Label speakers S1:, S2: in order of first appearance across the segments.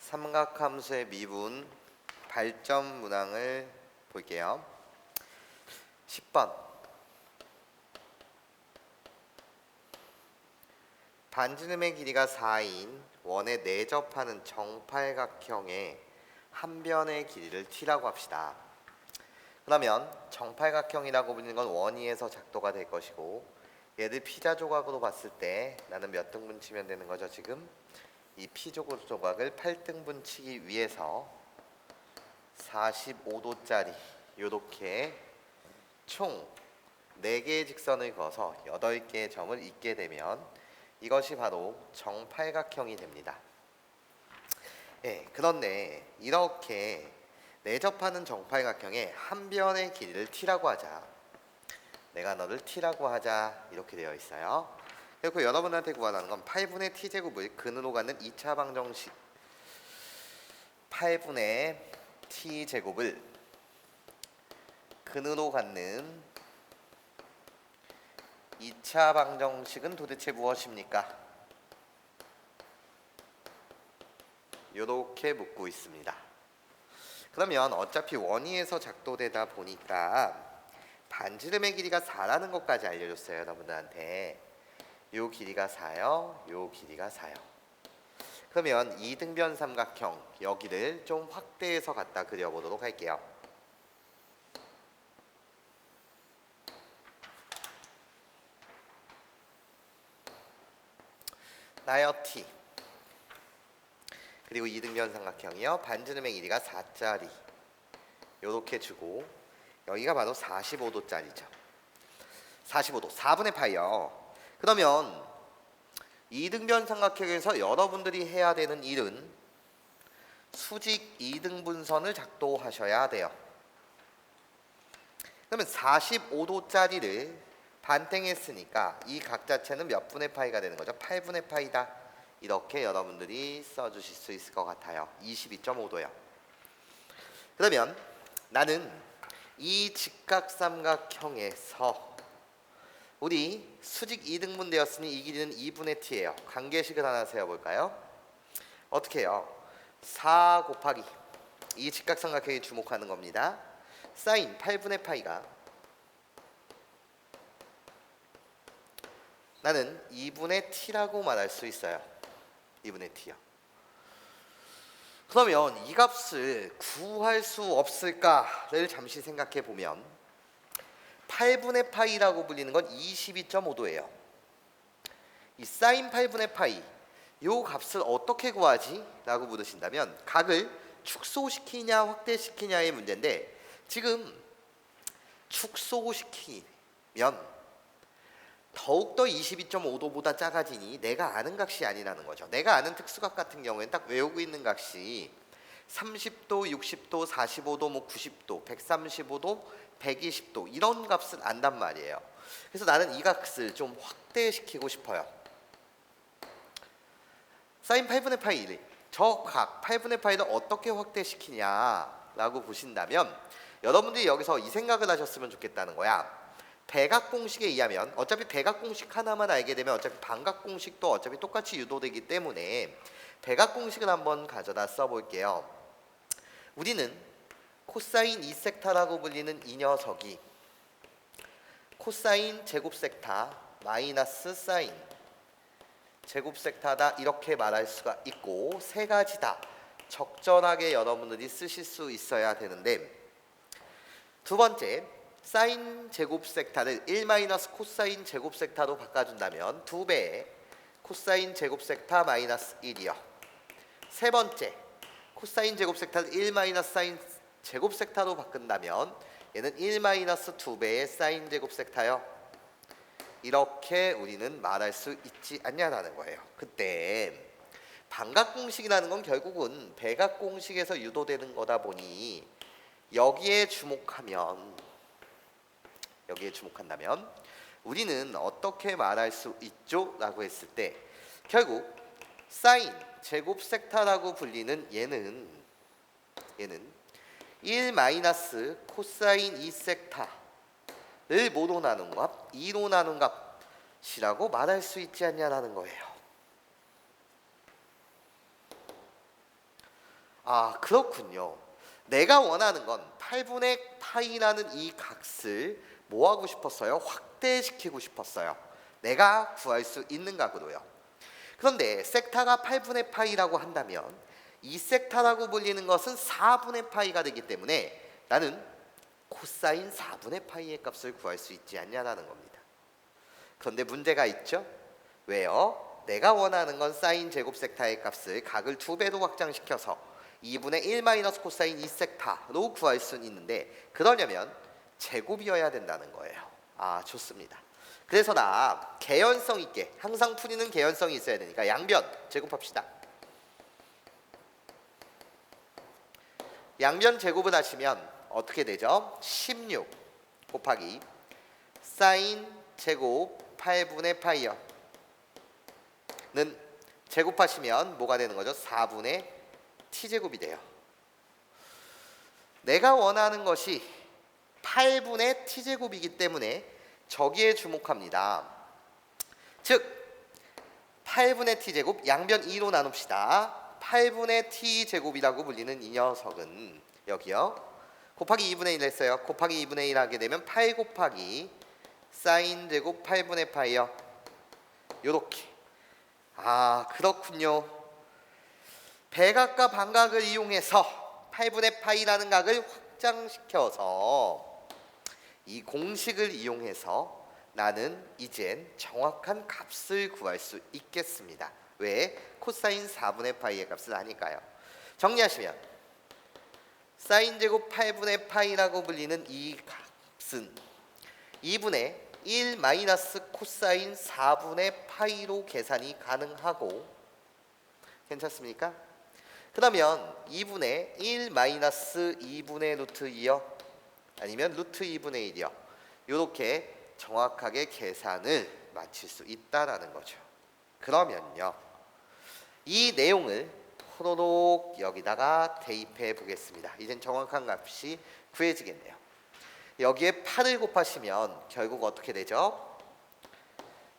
S1: 삼각함수의 미분 발전 문항을 볼게요. 10번 반지름의 길이가 4인 원에 내접하는 정팔각형의 한 변의 길이를 t라고 합시다. 그러면 정팔각형이라고 불리는 건 원위에서 작도가 될 것이고, 얘를 피자 조각으로 봤을 때 나는 몇 등분 치면 되는 거죠? 지금 이 피조각 조각을 8등분 치기 위해서 45도짜리 요렇게 총 4개의 직선을 그어서 8개의 점을 잇게 되면 이것이 바로 정팔각형이 됩니다. 그런데 이렇게 내접하는 정팔각형의 한 변의 길이를 t라고 하자. 내가 너를 t라고 하자. 이렇게 되어 있어요. 그리고 여러분한테 구하라는 건 8분의 t제곱을 근으로 갖는 2차 방정식 8분의 t제곱을 근으로 갖는 2차 방정식은 도대체 무엇입니까? 이렇게 묻고 있습니다. 그러면 어차피 원위에서 작도되다 보니까 반지름의 길이가 4라는 것까지 알려줬어요. 여러분들한테 요 길이가 4요, 요 길이가 4요. 그러면 이등변 삼각형 여기를 좀 확대해서 갖다 그려보도록 할게요. 나요 t 그리고 이등변 삼각형이요 반지름의 길이가 4짜리 요렇게 주고 여기가 바로 45도짜리죠. 45도 4분의 파이요. 그러면 이등변 삼각형에서 여러분들이 해야 되는 일은 수직 2등분선을 작도하셔야 돼요. 그러면 45도짜리를 반땡했으니까 이 각 자체는 몇 분의 파이가 되는 거죠? 8분의 파이다. 이렇게 여러분들이 써주실 수 있을 것 같아요. 22.5도요. 그러면 나는 이 직각삼각형에서 우리 수직 2등분 되었으니 이 길이는 2분의 t예요. 관계식을 하나 세워볼까요? 어떻게 해요? 4 곱하기 이 직각삼각형에 주목하는 겁니다. 사인 8분의 파이가 나는 2분의 t라고 말할 수 있어요. 2분의 t요. 그러면 이 값을 구할 수 없을까를 잠시 생각해 보면 8분의 파이라고 불리는 건 22.5도예요. 이 사인 8분의 파이 요 값을 어떻게 구하지? 라고 물으신다면 각을 축소시키냐 확대시키냐의 문제인데, 지금 축소시키면 더욱더 22.5도보다 작아지니 내가 아는 값이 아니라는 거죠. 내가 아는 특수각 같은 경우에는 딱 외우고 있는 값이 30도, 60도, 45도, 뭐 90도, 135도, 120도 이런 값을 안단 말이에요. 그래서 나는 이 값을 좀 확대시키고 싶어요. 사인 8분의 파이 1, 저 각 8분의 파이를 어떻게 확대시키냐라고 보신다면 여러분들이 여기서 이 생각을 하셨으면 좋겠다는 거야. 대각공식에 의하면 어차피 대각공식 하나만 알게 되면 어차피 반각공식도 어차피 똑같이 유도되기 때문에 대각공식을 한번 가져다 써볼게요. 우리는 코사인 2섹타라고 불리는 이 녀석이 코사인 제곱섹타 마이너스 사인 제곱섹타다 이렇게 말할 수가 있고, 세 가지다 적절하게 여러분들이 쓰실 수 있어야 되는데, 두 번째 사인 제곱섹타를 1 마이너스 코사인 제곱섹타로 바꿔준다면 2배의 코사인 제곱섹타 마이너스 1이요. 세 번째 코사인 제곱섹타를 1 마이너스 사인 제곱섹타로 바꾼다면 얘는 1 마이너스 2배의 사인 제곱섹타요. 이렇게 우리는 말할 수 있지 않냐라는 거예요. 그때 반각공식이라는 건 결국은 대각공식에서 유도되는 거다 보니 여기에 주목한다면 우리는 어떻게 말할 수 있죠? 라고 했을 때 결국 사인 제곱섹타라고 불리는 얘는 1 마이너스 코사인 2섹타를 뭐로 나눈 값? 2로 나눈 값이라고 말할 수 있지 않냐라는 거예요. 아, 그렇군요. 내가 원하는 건 8분의 파이라는 이 값을 뭐 하고 싶었어요? 확대시키고 싶었어요. 내가 구할 수 있는 값으로요. 그런데 섹타가 8분의 파이라고 한다면 이 섹타라고 불리는 것은 4분의 파이가 되기 때문에 나는 코사인 4분의 파이의 값을 구할 수 있지 않냐라는 겁니다. 그런데 문제가 있죠? 왜요? 내가 원하는 건 사인 제곱 섹타의 값을 각을 2배로 확장시켜서 2분의 1 마이너스 코사인 2섹타로 구할 수는 있는데 그러려면 제곱이어야 된다는 거예요. 아, 좋습니다. 그래서 나 개연성 있게 항상 풀이는 개연성이 있어야 되니까 양변 제곱합시다. 양변 제곱을 하시면 어떻게 되죠? 16 곱하기 사인 제곱 8분의 파이어는 제곱하시면 뭐가 되는 거죠? 4분의 t제곱이 돼요. 내가 원하는 것이 8분의 t제곱이기 때문에 저기에 주목합니다. 즉 8분의 t제곱 양변 2로 나눕시다. 8분의 t제곱이라고 불리는 이 녀석은 여기요. 곱하기 2분의 1 했어요. 곱하기 2분의 1 하게 되면 8 곱하기 사인 제곱 8분의 파이요. 요렇게. 아, 그렇군요. 배각과 반각을 이용해서 8분의 파이라는 각을 확장시켜서 이 공식을 이용해서 나는 이젠 정확한 값을 구할 수 있겠습니다. 왜? 코사인 4분의 파이의 값을 아니까요. 정리하시면 사인 제곱 8분의 파이라고 불리는 이 값은 2분의 1 마이너스 코사인 4분의 파이로 계산이 가능하고 괜찮습니까? 그러면 2분의 1 마이너스 2분의 루트 2요 아니면 루트 2분의 1이요 이렇게 정확하게 계산을 마칠 수 있다라는 거죠. 그러면요 이 내용을 호로록 여기다가 대입해 보겠습니다. 이젠 정확한 값이 구해지겠네요. 여기에 8을 곱하시면 결국 어떻게 되죠?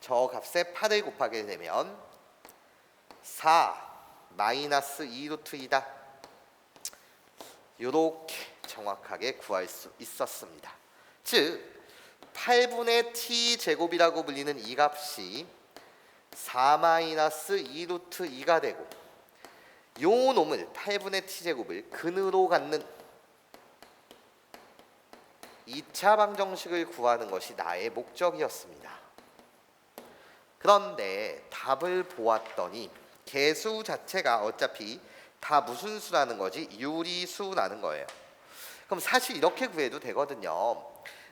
S1: 저 값에 8을 곱하게 되면 4 마이너스 2루트 2다. 이렇게 정확하게 구할 수 있었습니다. 즉 8분의 t제곱이라고 불리는 이 값이 4 마이너스 2루트 2가 되고 요 놈을 8분의 t제곱을 근으로 갖는 2차 방정식을 구하는 것이 나의 목적이었습니다. 그런데 답을 보았더니 개수 자체가 어차피 다 무슨 수라는 거지? 유리수라는 거예요. 그럼 사실 이렇게 구해도 되거든요.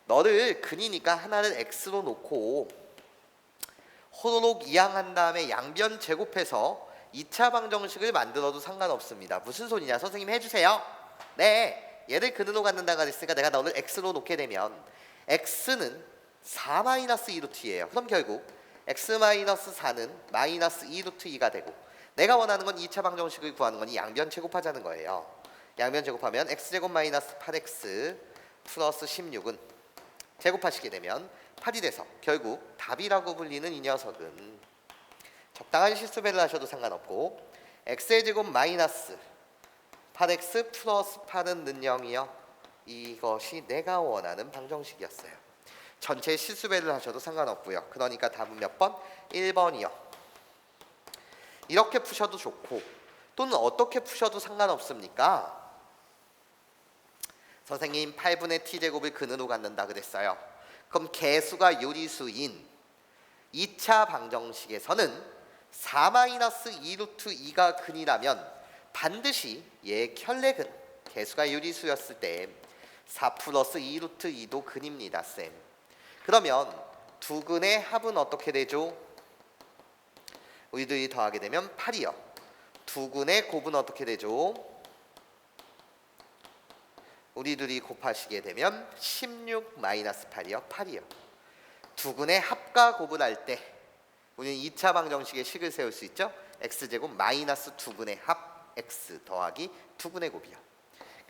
S1: 너를 근이니까 하나를 x로 놓고 호로록 이항한 다음에 양변 제곱해서 2차 방정식을 만들어도 상관없습니다. 무슨 소리냐? 선생님 해주세요. 네, 얘를 근으로 갖는다가 됐으니까 내가 너를 x로 놓게 되면 x는 4-2루트예요. 그럼 결국 x-4는 마이너스 2루트 2가 되고 내가 원하는 건 2차 방정식을 구하는 거니 양변 제곱하자는 거예요. 양변 제곱하면 x제곱 마이너스 8x 플러스 16은 제곱하시게 되면 8이 돼서 결국 답이라고 불리는 이 녀석은 적당한 실수배를 하셔도 상관없고 x의 제곱 마이너스 8x 플러스 8은 는 0이요. 이것이 내가 원하는 방정식이었어요. 전체 실수배를 하셔도 상관없고요. 그러니까 답은 몇 번? 1번이요. 이렇게 푸셔도 좋고 또는 어떻게 푸셔도 상관없습니까? 선생님 8분의 t제곱을 근으로 갖는다 그랬어요. 그럼 개수가 요리수인 2차 방정식에서는 4-2루트 2가 근이라면 반드시 얘 켤레근 개수가 요리수였을 때 4 플러스 2루트 2도 근입니다. 쌤. 그러면 두 근의 합은 어떻게 되죠? 우리들이 더하게 되면 8이요. 두 근의 곱은 어떻게 되죠? 우리들이 곱하시게 되면 16 마이너스 8이요. 8이요. 두 근의 합과 곱을 할 때 우리는 2차 방정식의 식을 세울 수 있죠. x제곱 마이너스 두 근의 합 x 더하기 두 근의 곱이요.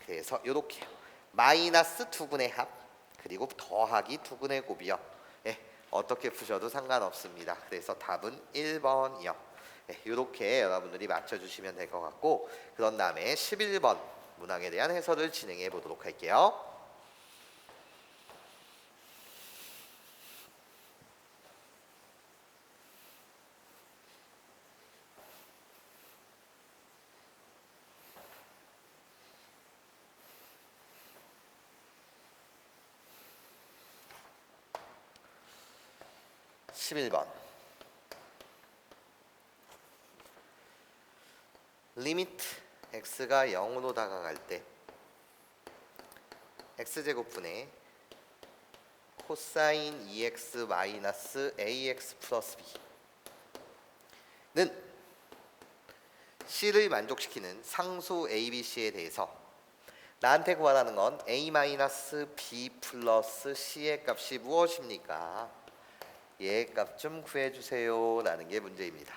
S1: 그래서 이렇게요. 마이너스 두 근의 합 그리고 더하기 두 근의 곱이요. 예, 어떻게 푸셔도 상관없습니다. 그래서 답은 1번이요. 이렇게 여러분들이 맞춰주시면 될 것 같고, 그런 다음에 11번 문항에 대한 해설을 진행해 보도록 할게요. (11번) 리미트 x가 0으로 다가갈 때 x제곱분의 코사인 2x 마이너스 ax 플러스 b는 c를 만족시키는 상수 abc에 대해서 나한테 구하라는 건 a 마이너스 b 플러스 c의 값이 무엇입니까? 얘의 값 좀 구해주세요 라는 게 문제입니다.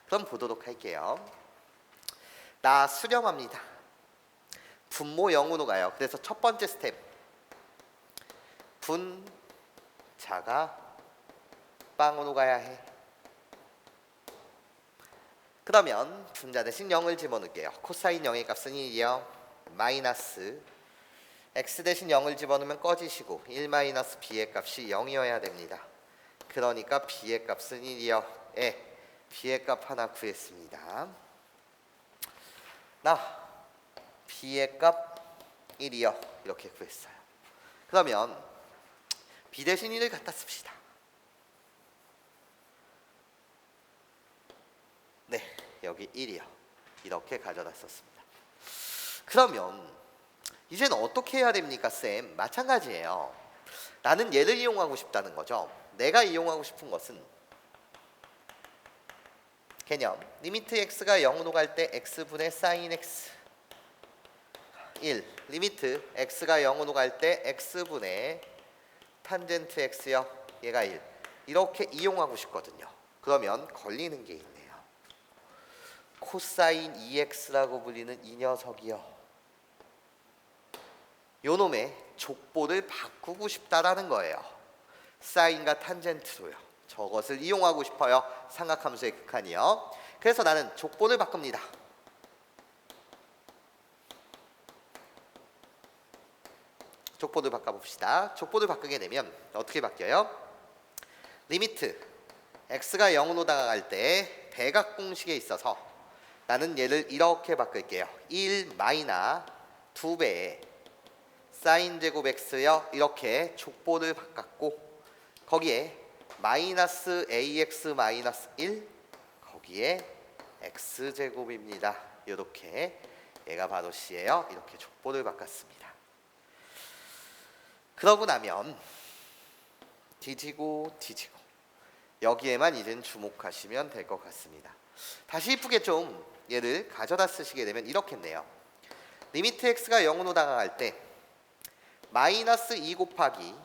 S1: 그럼 보도록 할게요. 나 수렴합니다. 분모 0으로 가요. 그래서 첫 번째 스텝, 분자가 빵으로 가야 해. 그러면 분자 대신 0을 집어넣을게요. 코사인 0의 값은 1이요. 마이너스 x 대신 0을 집어넣으면 꺼지시고 1 마이너스 b의 값이 0이어야 됩니다. 그러니까 b의 값은 1이요. b의 값 하나 구했습니다. 나 b의 값 1이요. 이렇게 구했어요. 그러면 b 대신 1을 갖다 씁시다. 네, 여기 1이요. 이렇게 가져다 썼습니다. 그러면 이제는 어떻게 해야 됩니까, 쌤? 마찬가지예요. 나는 얘를 이용하고 싶다는 거죠. 내가 이용하고 싶은 것은 개념 리미트 x가 0으로 갈 때 x분의 sin x 1, 리미트 x가 0으로 갈 때 x분의 탄젠트 x요. 얘가 1. 이렇게 이용하고 싶거든요. 그러면 걸리는 게 있네요. 코사인 2x라고 불리는 이 녀석이요. 요놈의 족보를 바꾸고 싶다라는 거예요. 사인과 탄젠트로요. 저것을 이용하고 싶어요. 삼각함수의 극한이요. 그래서 나는 족보를 바꿉니다. 족보를 바꿔봅시다. 족보를 바꾸게 되면 어떻게 바뀌어요? 리미트 x가 0으로 다가갈 때 대각 공식에 있어서 나는 얘를 이렇게 바꿀게요. 1 마이너 2배의 사인 제곱 x요. 이렇게 족보를 바꿨고 거기에 마이너스 ax 마이너스 1 거기에 x제곱입니다. 이렇게 얘가 바로 c예요. 이렇게 족보를 바꿨습니다. 그러고 나면 뒤지고 여기에만 이젠 주목하시면 될 것 같습니다. 다시 이쁘게 좀 얘를 가져다 쓰시게 되면 이렇겠네요. 리미트 x가 0으로 다가갈 때 마이너스 2 곱하기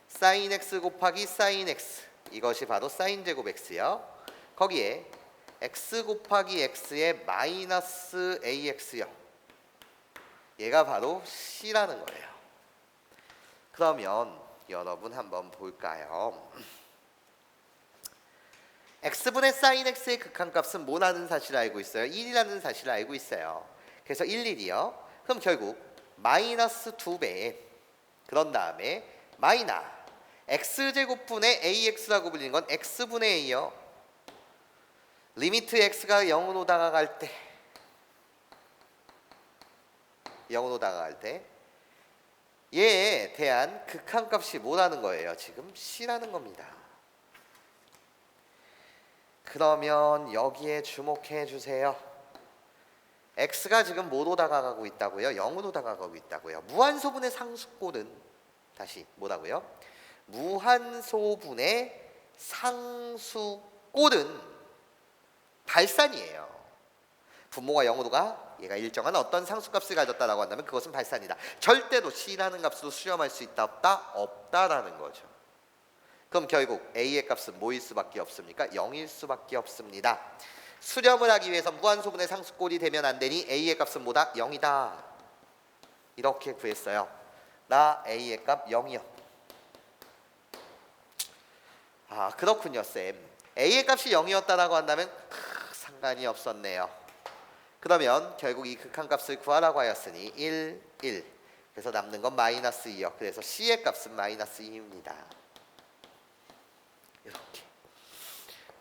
S1: 사인 x 곱하기 사인 x 이것이 바로 사인 제곱 x요. 거기에 x 곱하기 x의 마이너스 ax요. 얘가 바로 c라는 거예요. 그러면 여러분 한번 볼까요? x분의 사인 x의 극한값은 뭐라는 사실을 알고 있어요? 1이라는 사실을 알고 있어요. 그래서 1, 1이요. 그럼 결국 마이너스 2배 그런 다음에 마이너 x제곱분의 ax라고 불리는 건 x분의 a요. 리미트 x가 0으로 다가갈 때 0으로 다가갈 때 얘에 대한 극한값이 뭐라는 거예요? 지금 c라는 겁니다. 그러면 여기에 주목해 주세요. x가 지금 뭐로 다가가고 있다고요? 0으로 다가가고 있다고요. 무한소분의 상수꼴은 다시 뭐라고요? 무한소분의 상수꼴은 발산이에요. 분모가 0으로 가 얘가 일정한 어떤 상수값을 가졌다라고 한다면 그것은 발산이다. 절대로 c라는 값으로 수렴할 수 있다 없다? 없다라는 거죠. 그럼 결국 a의 값은 뭐일 수밖에 없습니까? 0일 수밖에 없습니다. 수렴을 하기 위해서 무한소분의 상수꼴이 되면 안 되니 a의 값은 뭐다? 0이다. 이렇게 구했어요. 나 a의 값 0이요. 아 그렇군요 쌤. a의 값이 0이었다라고 한다면 상관이 없었네요. 그러면 결국 이 극한값을 구하라고 하였으니 1, 1. 그래서 남는 건 마이너스 2요. 그래서 c의 값은 마이너스 2입니다. 이렇게.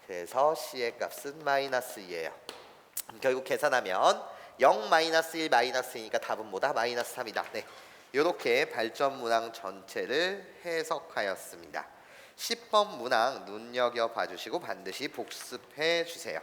S1: 그래서 c의 값은 마이너스 2예요. 결국 계산하면 0, 마이너스 1, 마이너스 2니까 답은 뭐다? 마이너스 3이다. 네. 이렇게 발전 문항 전체를 해석하였습니다. 10번 문항 눈여겨봐 주시고 반드시 복습해 주세요.